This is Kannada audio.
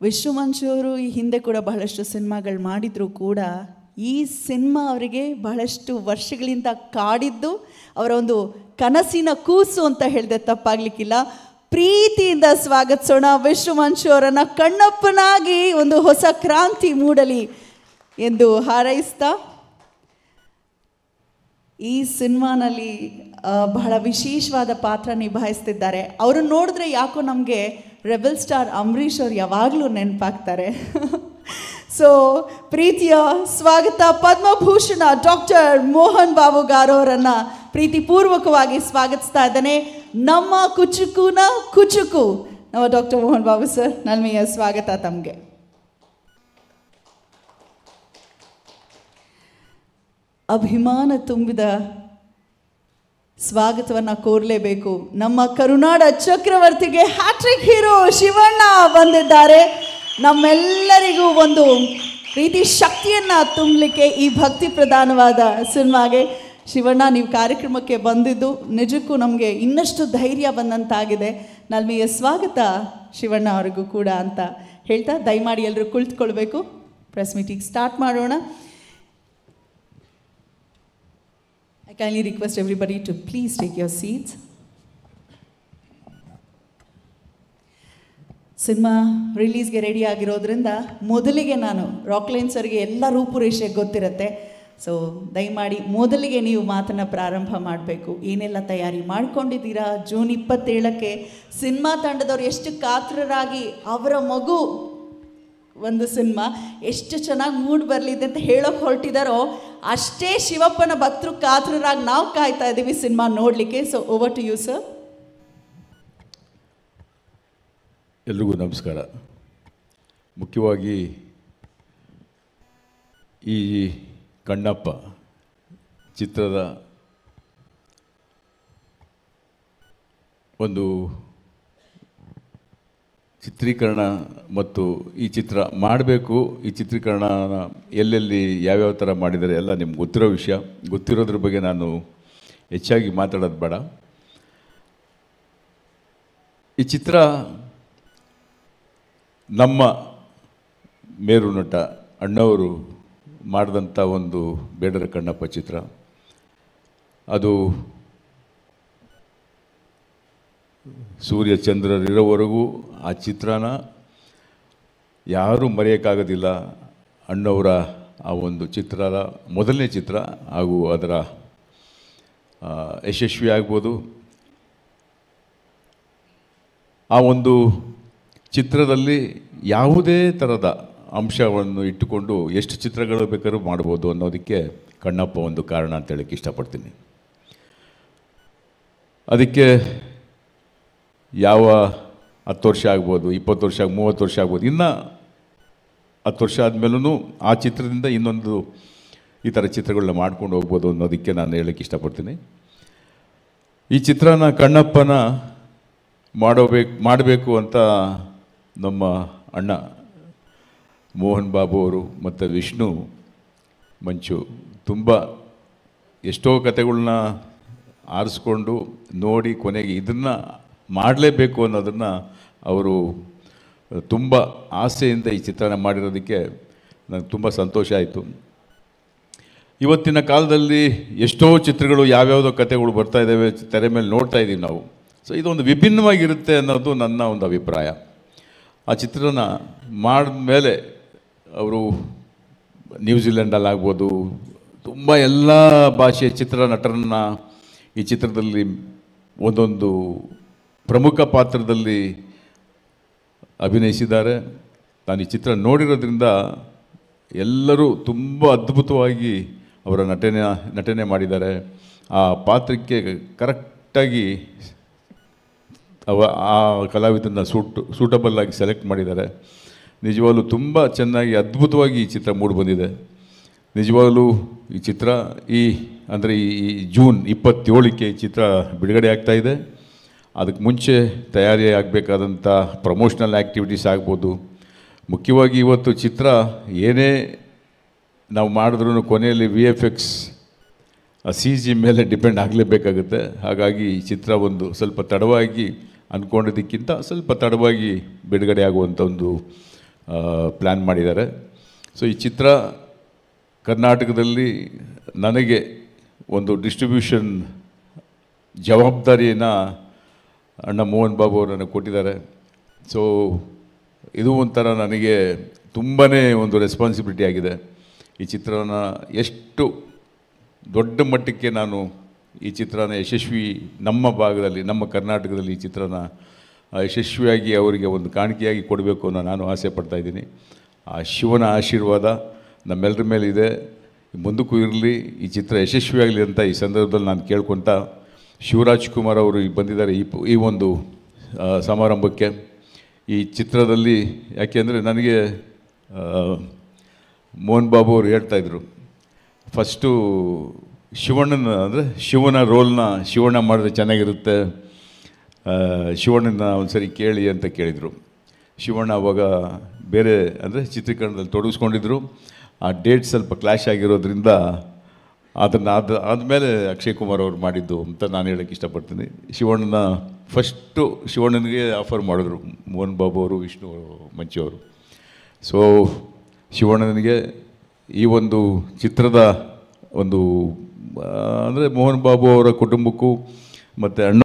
ವಿಶ್ವಮಂಚು ಅವರು ಈ ಹಿಂದೆ ಕೂಡ ಬಹಳಷ್ಟು ಸಿನಿಮಾಗಳು ಮಾಡಿದರೂ ಕೂಡ ಈ ಸಿನಿಮಾ ಅವರಿಗೆ ಬಹಳಷ್ಟು ವರ್ಷಗಳಿಂದ ಕಾಡಿದ್ದು ಅವರ ಒಂದು ಕನಸಿನ ಕೂಸು ಅಂತ ಹೇಳಿದೆ ತಪ್ಪಾಗಲಿಕ್ಕಿಲ್ಲ. ಪ್ರೀತಿಯಿಂದ ಸ್ವಾಗತಿಸೋಣ ವಿಶ್ವಮಂಚು ಅವರನ್ನು. ಕಣ್ಣಪ್ಪನಾಗಿ ಒಂದು ಹೊಸ ಕ್ರಾಂತಿ ಮೂಡಲಿ ಎಂದು ಹಾರೈಸ್ತಾ, ಈ ಸಿನಿಮಾನಲ್ಲಿ ಬಹಳ ವಿಶೇಷವಾದ ಪಾತ್ರ ನಿಭಾಯಿಸ್ತಿದ್ದಾರೆ. ಅವ್ರನ್ನ ನೋಡಿದ್ರೆ ಯಾಕೋ ನಮಗೆ ರೆಬೆಲ್ ಸ್ಟಾರ್ ಅಂಬರೀಷ್ ಅವ್ರು ಯಾವಾಗಲೂ ನೆನಪಾಗ್ತಾರೆ. ಸೊ ಪ್ರೀತಿಯ ಸ್ವಾಗತ, ಪದ್ಮಭೂಷಣ ಡಾಕ್ಟರ್ ಮೋಹನ್ ಬಾಬು ಅವರನ್ನು ಪ್ರೀತಿಪೂರ್ವಕವಾಗಿ ಸ್ವಾಗತಿಸ್ತಾ ಇದ್ದಾನೆ. ನಮ್ಮ ಕುಚುಕುನ ಕುಚುಕು ನಮ್ಮ ಡಾಕ್ಟರ್ ಮೋಹನ್ ಬಾಬು ಸರ್, ನಲ್ಮೆಯ ಸ್ವಾಗತ ತಮಗೆ. ಅಭಿಮಾನ ತುಂಬಿದ ಸ್ವಾಗತವನ್ನು ಕೋರಲೇಬೇಕು. ನಮ್ಮ ಕರುನಾಡ ಚಕ್ರವರ್ತಿಗೆ ಹ್ಯಾಟ್ರಿಕ್ ಹೀರೋ ಶಿವಣ್ಣ ಬಂದಿದ್ದಾರೆ. ನಮ್ಮೆಲ್ಲರಿಗೂ ಒಂದು ರೀತಿ ಶಕ್ತಿಯನ್ನು ತುಂಬಲಿಕ್ಕೆ ಈ ಭಕ್ತಿ ಪ್ರಧಾನವಾದ ಸಿನಿಮಾಗೆ. ಶಿವಣ್ಣ, ನೀವು ಕಾರ್ಯಕ್ರಮಕ್ಕೆ ಬಂದಿದ್ದು ನಿಜಕ್ಕೂ ನಮಗೆ ಇನ್ನಷ್ಟು ಧೈರ್ಯ ಬಂದಂತಾಗಿದೆ. ನಲ್ಮೆಯ ಸ್ವಾಗತ ಶಿವಣ್ಣ ಅವರಿಗೂ ಕೂಡ ಅಂತ ಹೇಳ್ತಾ, ದಯಮಾಡಿ ಎಲ್ಲರೂ ಕುಳಿತುಕೊಳ್ಬೇಕು. ಪ್ರೆಸ್ ಮೀಟಿಂಗ್ ಸ್ಟಾರ್ಟ್ ಮಾಡೋಣ. I kindly request everybody to please take your seats. Cinema ರಿಲೀಸ್ಗೆ ರೆಡಿ ಆಗಿರೋದ್ರಿಂದ ಮೊದಲಿಗೆ ನಾನು ರಾಕ್ಲೈನ್ ಸರ್ಗೆ ಎಲ್ಲ ರೂಪುರೇಷೆ ಗೊತ್ತಿರುತ್ತೆ. ಸೊ ದಯಮಾಡಿ ಮೊದಲಿಗೆ ನೀವು ಮಾತನ್ನು ಪ್ರಾರಂಭ ಮಾಡಬೇಕು. ಏನೆಲ್ಲ ತಯಾರಿ ಮಾಡ್ಕೊಂಡಿದ್ದೀರಾ? ಜೂನ್ 27ಕ್ಕೆ ಸಿನಿಮಾ ತಂಡದವ್ರು ಎಷ್ಟು ಕಾತರರಾಗಿ ಅವರ ಮಗು ಒಂದು ಸಿನಿಮಾ ಎಷ್ಟು ಚೆನ್ನಾಗಿ ಮೂಡ್ ಬರಲಿದೆ ಅಂತ ಹೇಳೋಕೆ ಹೊರಟಿದ್ದಾರೋ, ಅಷ್ಟೇ ಶಿವಪ್ಪನ ಭಕ್ತರು ಕಾತರರಾಗಿ ನಾವು ಕಾಯ್ತಾ ಇದ್ದೀವಿ ಸಿನಿಮಾ ನೋಡಲಿಕ್ಕೆ. So over to you sir. ಎಲ್ರಿಗೂ ನಮಸ್ಕಾರ. ಮುಖ್ಯವಾಗಿ ಈ ಕಣ್ಣಪ್ಪ ಚಿತ್ರದ ಒಂದು ಚಿತ್ರೀಕರಣ ಮತ್ತು ಈ ಚಿತ್ರ ಮಾಡಬೇಕು, ಈ ಚಿತ್ರೀಕರಣ ಎಲ್ಲೆಲ್ಲಿ ಯಾವ್ಯಾವ ಥರ ಮಾಡಿದ್ದಾರೆ ಎಲ್ಲ ನಿಮ್ಗೆ ಗೊತ್ತಿರೋ ವಿಷಯ. ಗೊತ್ತಿರೋದ್ರ ಬಗ್ಗೆ ನಾನು ಹೆಚ್ಚಾಗಿ ಮಾತಾಡೋದು ಬೇಡ. ಈ ಚಿತ್ರ ನಮ್ಮ ಮೇರು ನಟ ಅಣ್ಣವರು ಮಾಡಿದಂಥ ಒಂದು ಬೇಡರ ಕಣ್ಣಪ್ಪ ಚಿತ್ರ. ಅದು ಸೂರ್ಯ ಚಂದ್ರರಿರೋವರೆಗೂ ಆ ಚಿತ್ರನ ಯಾರೂ ಮರೆಯೋಕ್ಕಾಗೋದಿಲ್ಲ. ಅಣ್ಣವರ ಆ ಒಂದು ಚಿತ್ರದ ಮೊದಲನೇ ಚಿತ್ರ ಹಾಗೂ ಅದರ ಯಶಸ್ವಿ ಆಗ್ಬೋದು. ಆ ಒಂದು ಚಿತ್ರದಲ್ಲಿ ಯಾವುದೇ ಥರದ ಅಂಶವನ್ನು ಇಟ್ಟುಕೊಂಡು ಎಷ್ಟು ಚಿತ್ರಗಳು ಬೇಕಾದ್ರೂ ಮಾಡ್ಬೋದು ಅನ್ನೋದಕ್ಕೆ ಕಣ್ಣಪ್ಪ ಒಂದು ಕಾರಣ ಅಂತ ಹೇಳಕ್ಕೆ ಇಷ್ಟಪಡ್ತೀನಿ. ಅದಕ್ಕೆ ಯಾವ 10 ವರ್ಷ ಆಗ್ಬೋದು, 20 ವರ್ಷ, 30 ವರ್ಷ ಆಗ್ಬೋದು, ಇನ್ನು 10 ವರ್ಷ ಆದಮೇಲೂ ಆ ಚಿತ್ರದಿಂದ ಇನ್ನೊಂದು ಈ ಥರ ಚಿತ್ರಗಳನ್ನ ಮಾಡ್ಕೊಂಡು ಹೋಗ್ಬೋದು ಅನ್ನೋದಕ್ಕೆ ನಾನು ಹೇಳಕ್ಕೆ ಇಷ್ಟಪಡ್ತೀನಿ. ಈ ಚಿತ್ರನ ಕಣ್ಣಪ್ಪನ ಮಾಡಬೇಕು ಅಂತ ನಮ್ಮ ಅಣ್ಣ ಮೋಹನ್ ಬಾಬು ಅವರು ಮತ್ತು ವಿಷ್ಣು ಮಂಚು ತುಂಬ ಎಷ್ಟೋ ಕತೆಗಳನ್ನ ಆರಿಸ್ಕೊಂಡು ನೋಡಿ ಕೊನೆಗೆ ಇದನ್ನು ಮಾಡಲೇಬೇಕು ಅನ್ನೋದನ್ನು ಅವರು ತುಂಬ ಆಸೆಯಿಂದ ಈ ಚಿತ್ರನ ಮಾಡಿರೋದಕ್ಕೆ ನನಗೆ ತುಂಬ ಸಂತೋಷ ಆಯಿತು. ಇವತ್ತಿನ ಕಾಲದಲ್ಲಿ ಎಷ್ಟೋ ಚಿತ್ರಗಳು ಯಾವ್ಯಾವುದೋ ಕತೆಗಳು ಬರ್ತಾ ಇದ್ದಾವೆ, ತೆರೆ ಮೇಲೆ ನೋಡ್ತಾ ಇದ್ದೀವಿ ನಾವು. ಸೊ ಇದೊಂದು ವಿಭಿನ್ನವಾಗಿರುತ್ತೆ ಅನ್ನೋದು ನನ್ನ ಒಂದು ಅಭಿಪ್ರಾಯ. ಆ ಚಿತ್ರನ ಮಾಡಿದ್ಮೇಲೆ ಅವರು ನ್ಯೂಜಿಲೆಂಡಲ್ಲಾಗ್ಬೋದು ತುಂಬ ಎಲ್ಲ ಭಾಷೆಯ ಚಿತ್ರ ನಟರನ್ನು ಈ ಚಿತ್ರದಲ್ಲಿ ಒಂದೊಂದು ಪ್ರಮುಖ ಪಾತ್ರದಲ್ಲಿ ಅಭಿನಯಿಸಿದ್ದಾರೆ. ನಾನು ಈ ಚಿತ್ರ ನೋಡಿರೋದ್ರಿಂದ ಎಲ್ಲರೂ ತುಂಬ ಅದ್ಭುತವಾಗಿ ಅವರ ನಟನೆ ಮಾಡಿದ್ದಾರೆ. ಆ ಪಾತ್ರಕ್ಕೆ ಕರೆಕ್ಟಾಗಿ ಆ ಕಲಾವಿದನ ಸೂಟಬಲ್ ಆಗಿ ಸೆಲೆಕ್ಟ್ ಮಾಡಿದ್ದಾರೆ. ನಿಜವಾಗ್ಲೂ ತುಂಬ ಚೆನ್ನಾಗಿ ಅದ್ಭುತವಾಗಿ ಈ ಚಿತ್ರ ಮೂಡಿಬಂದಿದೆ. ನಿಜವಾಗ್ಲೂ ಈ ಚಿತ್ರ ಈ ಜೂನ್ 27ಕ್ಕೆ ಈ ಚಿತ್ರ ಬಿಡುಗಡೆ ಆಗ್ತಾಯಿದೆ. ಅದಕ್ಕೆ ಮುಂಚೆ ತಯಾರಿ ಆಗಬೇಕಾದಂಥ ಪ್ರಮೋಷನಲ್ ಆ್ಯಕ್ಟಿವಿಟೀಸ್ ಆಗ್ಬೋದು. ಮುಖ್ಯವಾಗಿ ಇವತ್ತು ಚಿತ್ರ ಏನೇ ನಾವು ಮಾಡಿದ್ರೂ ಕೊನೆಯಲ್ಲಿ VFX CG ಮೇಲೆ ಡಿಪೆಂಡ್ ಆಗಲೇಬೇಕಾಗುತ್ತೆ. ಹಾಗಾಗಿ ಈ ಚಿತ್ರ ಒಂದು ಸ್ವಲ್ಪ ತಡವಾಗಿ ಅಂದ್ಕೊಂಡಿದ್ದಕ್ಕಿಂತ ಸ್ವಲ್ಪ ತಡವಾಗಿ ಬಿಡುಗಡೆ ಆಗುವಂಥ ಒಂದು ಪ್ಲ್ಯಾನ್ ಮಾಡಿದ್ದಾರೆ. ಸೊ ಈ ಚಿತ್ರ ಕರ್ನಾಟಕದಲ್ಲಿ ನನಗೆ ಒಂದು ಡಿಸ್ಟ್ರಿಬ್ಯೂಷನ್ ಜವಾಬ್ದಾರಿಯನ್ನು ಅಣ್ಣ ಮೋಹನ್ ಬಾಬು ಅವರು ನನಗೆ ಕೊಟ್ಟಿದ್ದಾರೆ. ಸೊ ಇದು ಒಂಥರ ನನಗೆ ತುಂಬಾ ಒಂದು ರೆಸ್ಪಾನ್ಸಿಬಿಲಿಟಿ ಆಗಿದೆ. ಈ ಚಿತ್ರನ ಎಷ್ಟು ದೊಡ್ಡ ಮಟ್ಟಕ್ಕೆ ನಾನು ಈ ಚಿತ್ರನ ಯಶಸ್ವಿ ನಮ್ಮ ಭಾಗದಲ್ಲಿ, ನಮ್ಮ ಕರ್ನಾಟಕದಲ್ಲಿ ಈ ಚಿತ್ರನ ಯಶಸ್ವಿಯಾಗಿ ಅವರಿಗೆ ಒಂದು ಕಾಣಿಕೆಯಾಗಿ ಕೊಡಬೇಕು ಅನ್ನೋ ನಾನು ಆಸೆ ಪಡ್ತಾಯಿದ್ದೀನಿ. ಆ ಶಿವನ ಆಶೀರ್ವಾದ ನಮ್ಮೆಲ್ಲರ ಮೇಲಿದೆ, ಮುಂದಕ್ಕೂ ಇರಲಿ, ಈ ಚಿತ್ರ ಯಶಸ್ವಿಯಾಗಲಿ ಅಂತ ಈ ಸಂದರ್ಭದಲ್ಲಿ ನಾನು ಕೇಳ್ಕೊತ, ಶಿವರಾಜ್ ಕುಮಾರ್ ಅವರು ಬಂದಿದ್ದಾರೆ ಈ ಒಂದು ಸಮಾರಂಭಕ್ಕೆ. ಈ ಚಿತ್ರದಲ್ಲಿ ಯಾಕೆಂದರೆ ನನಗೆ ಮೋಹನ್ ಬಾಬು ಅವರು ಹೇಳ್ತಾಯಿದ್ರು, ಫಸ್ಟು ಶಿವಣ್ಣನ ಅಂದರೆ ಶಿವನ ರೋಲ್ನ ಶಿವಣ್ಣ ಮಾಡಿದ್ರೆ ಚೆನ್ನಾಗಿರುತ್ತೆ, ಶಿವಣ್ಣನ ಒಂದು ಸರಿ ಕೇಳಿ ಅಂತ ಕೇಳಿದರು. ಶಿವಣ್ಣ ಅವಾಗ ಬೇರೆ ಅಂದರೆ ಚಿತ್ರೀಕರಣದಲ್ಲಿ ತೊಡಗಿಸ್ಕೊಂಡಿದ್ರು. ಆ ಡೇಟ್ ಸ್ವಲ್ಪ ಕ್ಲಾಶ್ ಆಗಿರೋದ್ರಿಂದ ಅದನ್ನು ಆದಮೇಲೆ ಅಕ್ಷಯ್ ಕುಮಾರ್ ಅವರು ಮಾಡಿದ್ದು ಅಂತ ನಾನು ಹೇಳೋಕ್ಕೆ ಇಷ್ಟಪಡ್ತೀನಿ. ಫಸ್ಟು ಶಿವಣ್ಣನಿಗೆ ಆಫರ್ ಮಾಡಿದ್ರು ಮೋಹನ್ ಬಾಬು ಅವರು, ವಿಷ್ಣು ಮಂಚು ಅವರು. ಸೊ ಶಿವಣ್ಣನಿಗೆ ಈ ಒಂದು ಚಿತ್ರದ ಒಂದು ಅಂದರೆ ಮೋಹನ್ ಬಾಬು ಅವರ ಕುಟುಂಬಕ್ಕೂ ಮತ್ತು ಅಣ್ಣ